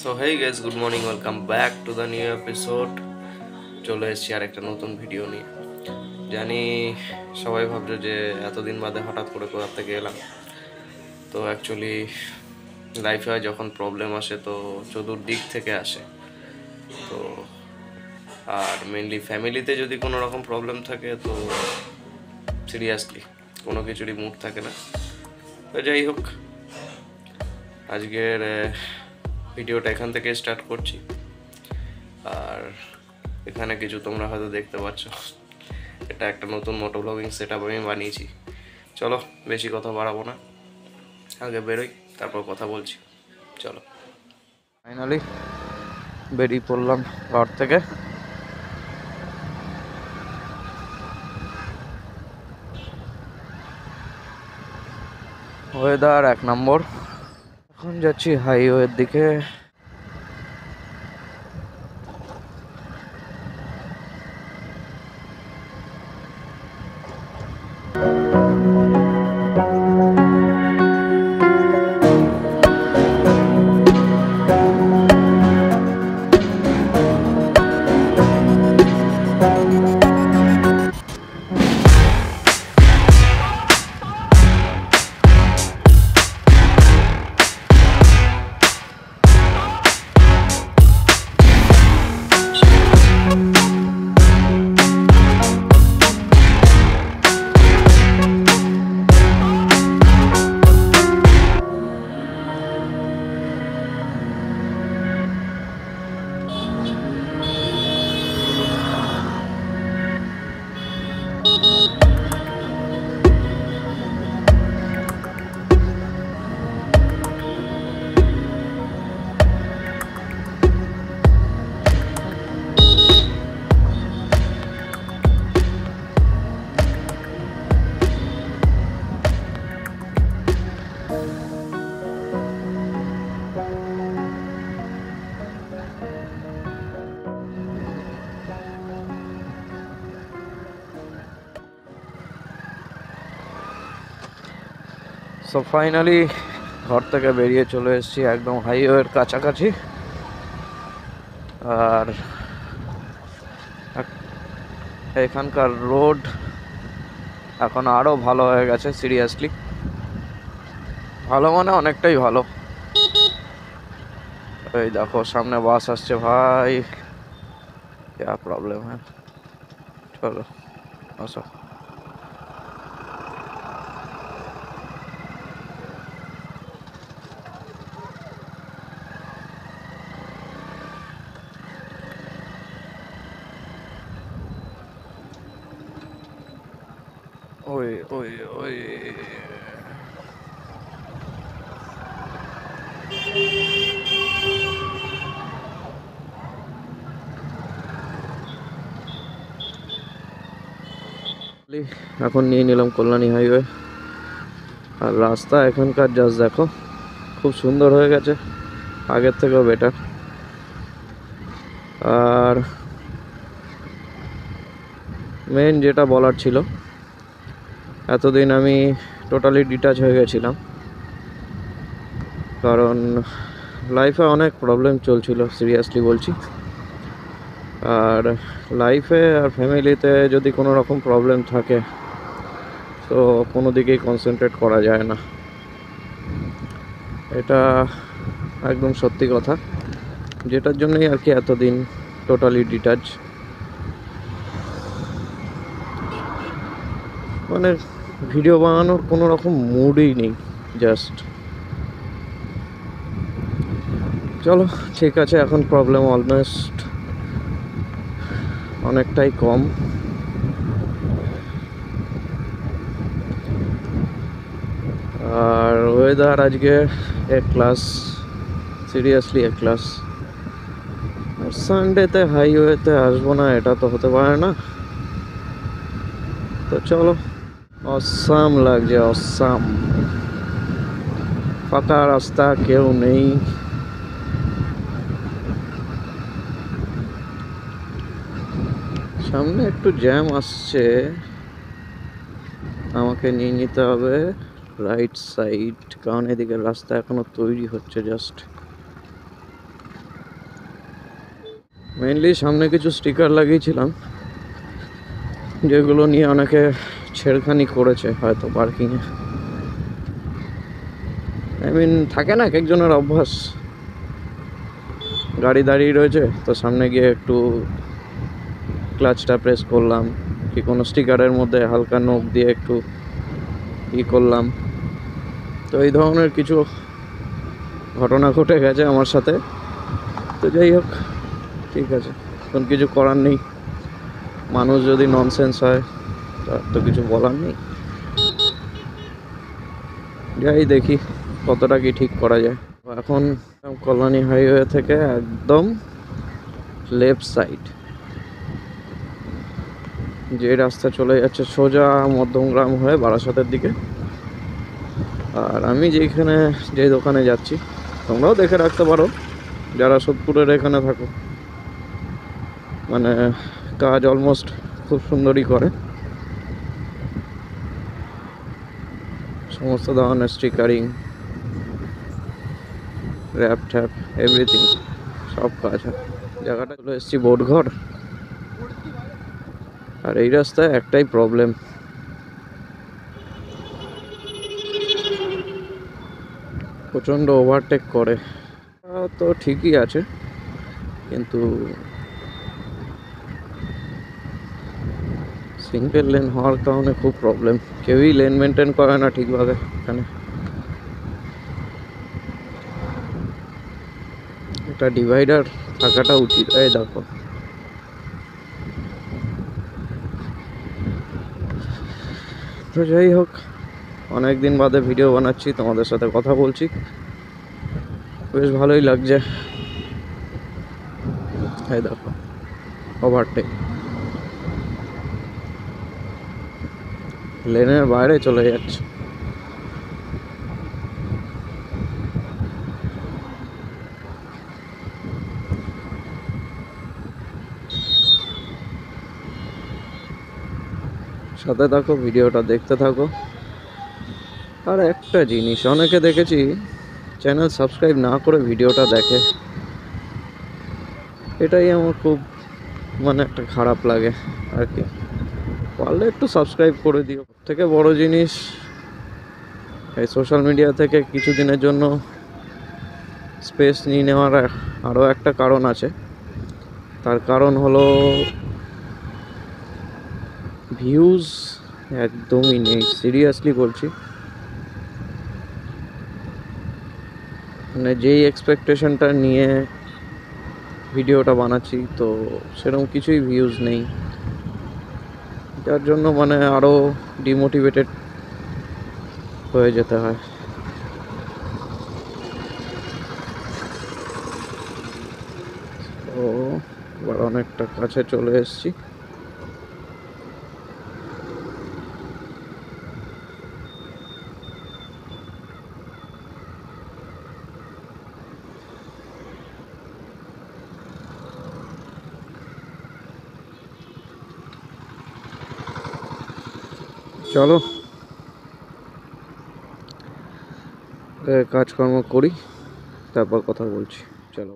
So hey guys, good morning, welcome back to the new episode. চলে এসেছি আর একটা নতুন ভিডিও নিয়ে। জানি সবাই ভাবছো যে এতদিন বাদে হঠাৎ করে কোথা থেকে এলাম। তো অ্যাকচুয়ালি লাইফে যখন প্রবলেম আসে তো চতুর্দিক থেকে আসে। তো আর মেনলি ফ্যামিলিতে যদি কোনো রকম প্রবলেম থাকে তো সিরিয়াসলি কোনো কিছুরই মুড থাকে না। তো যাই হোক, আজকের ভিডিওটা এখান থেকে স্টার্ট করছি। আর এখানে কিছু তোমরা হয়তো দেখতে পাচ্ছ, এটা একটা নতুন মোটো ব্লগিং সেট আপ আমি বানিয়েছি। চলো বেশি কথা বাড়াবো না, আগে বেরোই তারপর কথা বলছি। চলো, ফাইনালি বেরিয়ে পড়লাম ঘর থেকে। ওয়েদার এক নম্বর। এখন যাচ্ছি হাইওয়ের দিকে। সো ফাইনালি ঘর থেকে বেরিয়ে চলে এসেছি একদম হাইওয়ের কাছাকাছি। আর এখানকার রোড এখন আরও ভালো হয়ে গেছে। সিরিয়াসলি ভালো মানে অনেকটাই ভালো। এই দেখো সামনে বাস আসছে ভাই, क्या प्रॉब्लम है। চলো আসো। ওই ওই ওই এখন নিয়ে নিলাম কল্যাণী হাইওয়ে। আর রাস্তা এখানকার জাস্ট দেখো, খুব সুন্দর হয়ে গেছে, আগের থেকেও বেটার। আর মেন যেটা বলার ছিল, এতদিন আমি টোটালি ডিটাচ হয়ে গেছিলাম, কারণ লাইফে অনেক প্রবলেম চলছিল, সিরিয়াসলি বলছি। আর লাইফে আর ফ্যামিলিতে যদি কোনো রকম প্রবলেম থাকে তো কোনো দিকেই কনসেন্ট্রেট করা যায় না, এটা একদম সত্যি কথা। যেটার জন্যই আর কি এতদিন টোটালি ডিটাচ, মানে ভিডিও বানানোর কোনো রকম মুডই নেই জাস্ট। চলো ঠিক আছে, এখন প্রবলেম অলমোস্ট অনেকটাই কম। আর ওয়েদার আজকে এক ক্লাস, সিরিয়াসলি এক ক্লাস। আর সানডেতে হাইওয়েতে আসবো না এটা তো হতে পারে না। তো চলো, অসাম লাগছে, অসাম। ফাঁকা রাস্তা, কেউ নেই। সামনে একটু জ্যাম আসছে, আমাকে নিয়ে নিতে হবে রাইট সাইড, কারণ এদিকে রাস্তা এখনো তৈরি হচ্ছে জাস্ট। মেইনলি সামনে কিছু স্টিকার লাগিয়েছিলাম, যেগুলো নিয়ে অনেকে ছেড়খানি করেছে হয়তো পার্কিংয়ে। থাকে না এক একজনের অভ্যাস, গাড়ি দাঁড়িয়ে রয়েছে তো সামনে গিয়ে একটু ক্লাচটা প্রেস করলাম, কি কোনো স্টিকারের মধ্যে হালকা নখ দিয়ে একটু করলাম। তো এই ধরনের কিছু ঘটনা ঘটে গেছে আমার সাথে। তো যাই হোক, ঠিক আছে, এখন কিছু করার নেই। মানুষ যদি ননসেন্স হয় তার তো কিছু বলার নেই। যাই দেখি কতটা কি ঠিক করা যায়। এখন কল্যাণী হাইওয়ে থেকে একদম লেফট সাইড যে রাস্তা চলে যাচ্ছে সোজা মধ্যমগ্রাম হয়ে বারাসাতের দিকে। আর আমি যে দোকানে যাচ্ছি, তোমরাও দেখে রাখতে পারো যারা সোদপুরের এখানে থাকো, মানে কাজ অলমোস্ট খুব সুন্দরই করে। সমস্ত ধরনের স্টিকারিং, র্যাপ ট্যাপ, এভরিথিং, সব কাজ হয়। জায়গাটা চলে এসেছি বোটঘর। আর এই রাস্তায় একটাই প্রবলেম, প্রচণ্ড ওভারটেক করে। তো ঠিকই আছে, কিন্তু সিঙ্গেল লেন হওয়ার কারণে খুব প্রবলেম। কেউই লেন মেনটেন করে না ঠিকভাবে এখানে। একটা ডিভাইডার থাকাটা উচিত। এই দেখো, তো যাই হোক, অনেক দিন বাদে ভিডিও বানাচ্ছি, তোমাদের সাথে কথা বলছি, বেশ ভালোই লাগছে। এই দেখো, ওভারটেক, লেনের বাইরে চলে যাচ্ছে। সাথে থাকো, ভিডিওটা দেখতে থাকো। আর একটা জিনিস, অনেকে দেখেছি চ্যানেল সাবস্ক্রাইব না করে ভিডিওটা দেখে, এটাই আমার খুব একটা খারাপ লাগে আর কি। পারলে একটু সাবস্ক্রাইব করে দিও। থেকে বড় জিনিস, এই সোশ্যাল মিডিয়া থেকে কিছুদিনের জন্য স্পেস নিয়ে নেওয়ার আরও একটা কারণ আছে। তার কারণ হলো ভিউজ একদমই নেই, সিরিয়াসলি বলছি। যেই এক্সপেকটেশনটা নিয়ে ভিডিওটা বানাচ্ছি, তো সেরকম কিছুই ভিউজ নেই, যার জন্য আরও ডিমোটিভেটেড হয়ে যেতে হয়। তো এবার অনেকটা কাছে চলে এসেছি। চলো কাজকর্ম করি, তারপর কথা বলছি। চলো।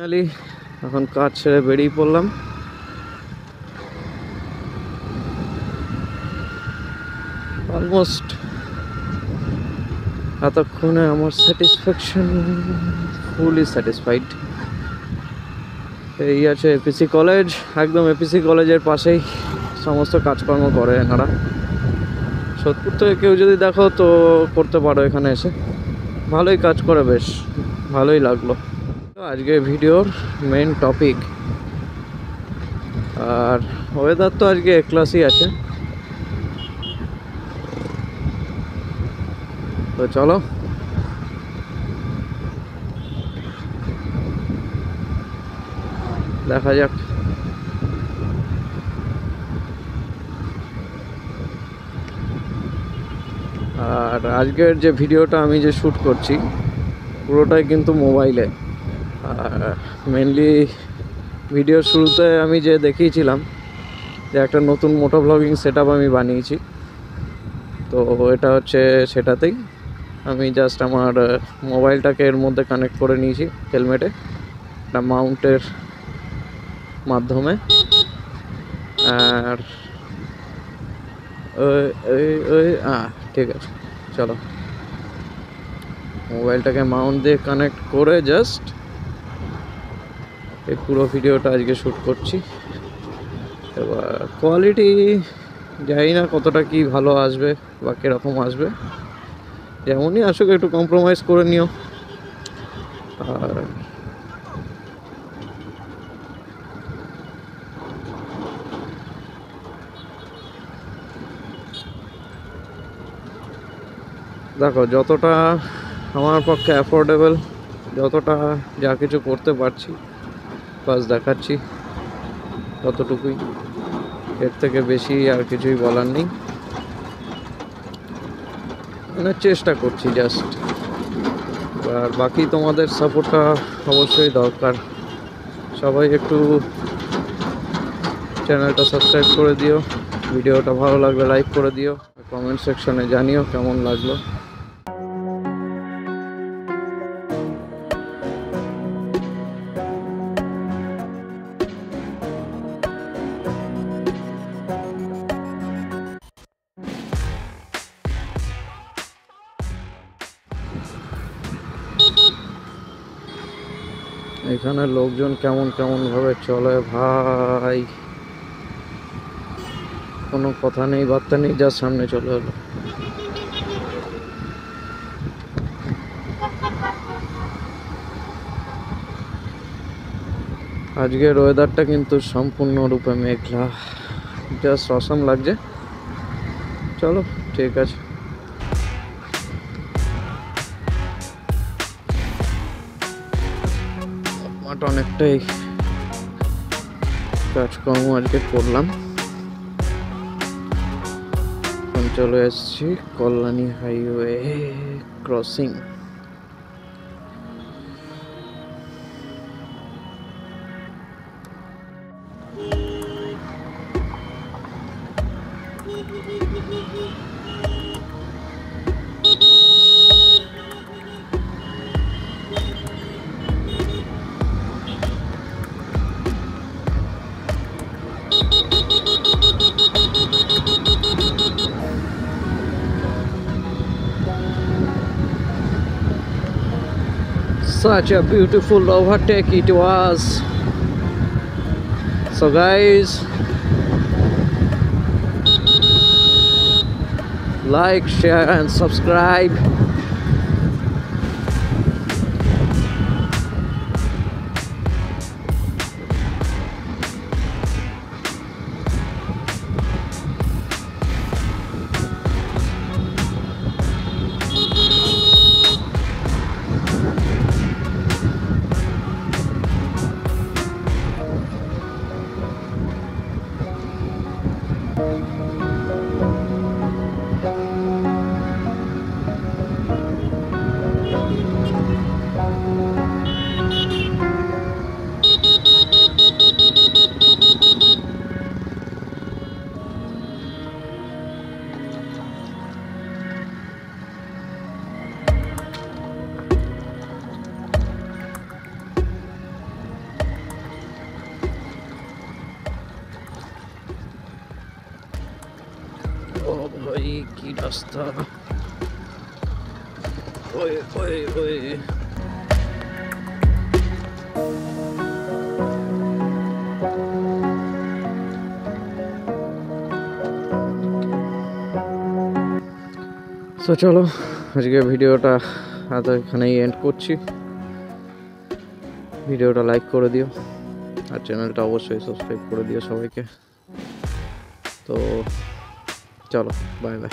ফাইনালি এখন কাজ ছেড়ে বেরিয়ে পড়লাম। অলমোস্ট এতক্ষণে আমার স্যাটিসফ্যাকশন ফুলি স্যাটিসফাইড। এই আছে এপিসি কলেজ, একদম এপিসি কলেজের পাশেই সমস্ত কাজকর্ম করে এনারা। সোদপুর থেকে কেউ যদি দেখো তো করতে পারো এখানে এসে, ভালোই কাজ করে, বেশ ভালোই লাগলো। আজকে ভিডিওর মেন টপিক, আর ওয়েদার তো আজকে এক ক্লাসই আছে, তো চলো দেখা যাক। আর আজকের যে ভিডিওটা আমি যে শ্যুট করছি পুরোটাই কিন্তু মোবাইলে। আর মেনলি ভিডিওর শুরুতে আমি যে দেখিয়েছিলাম যে একটা নতুন মোটো ব্লগিং সেটআপ আমি বানিয়েছি, তো এটা হচ্ছে সেটাতেই আমি জাস্ট আমার মোবাইলটাকে এর মধ্যে কানেক্ট করে নিয়েছি হেলমেটে একটা মাউন্টের মাধ্যমে। আর ঠিক আছে, চলো মোবাইলটাকে মাউন্ট দিয়ে কানেক্ট করে জাস্ট এই পুরো ভিডিওটা আজকে শ্যুট করছি। এবার কোয়ালিটি জানি না কতটা কি ভালো আসবে বা কীরকম আসবে, যেমনই আসুক একটু কম্প্রোমাইজ করে নিও। আর দেখো যতটা আমার পক্ষে অ্যাফোর্ডেবল, যতটা যা কিছু করতে পারছি বাস দেখাচ্ছি ততটুকুই, এর থেকে বেশি আর কিছুই বলার নেই। মানে চেষ্টা করছি জাস্ট, আর বাকি তোমাদের সাপোর্টটা অবশ্যই দরকার। সবাই একটু চ্যানেলটা সাবস্ক্রাইব করে দিও, ভিডিওটা ভালো লাগলে লাইক করে দিও, কমেন্ট সেকশনে জানিও কেমন লাগলো। এখানে লোকজন কেমন কেমন ভাবে চলে ভাই, কোনো কথা নেই বার্তা নেই, যা সামনে চলে হলো। আজকের ওয়েদারটা কিন্তু সম্পূর্ণরূপে মেঘলা, জাস্ট অসাম লাগছে। চলো ঠিক আছে, অনেকটাই কাজকর্ম আজকে করলাম। এখন চলে এসেছি Kalyani highway crossing. Such a beautiful overtake it was. So guys, like, share and subscribe. কি রাস্তা, ওই ওই ওই তো চলো আজকে ভিডিওটা এখানেই এন্ড করছি। ভিডিওটা লাইক করে দিও আর চ্যানেলটা অবশ্যই সাবস্ক্রাইব করে দিও সবাইকে। তো চলো, বাই বাই।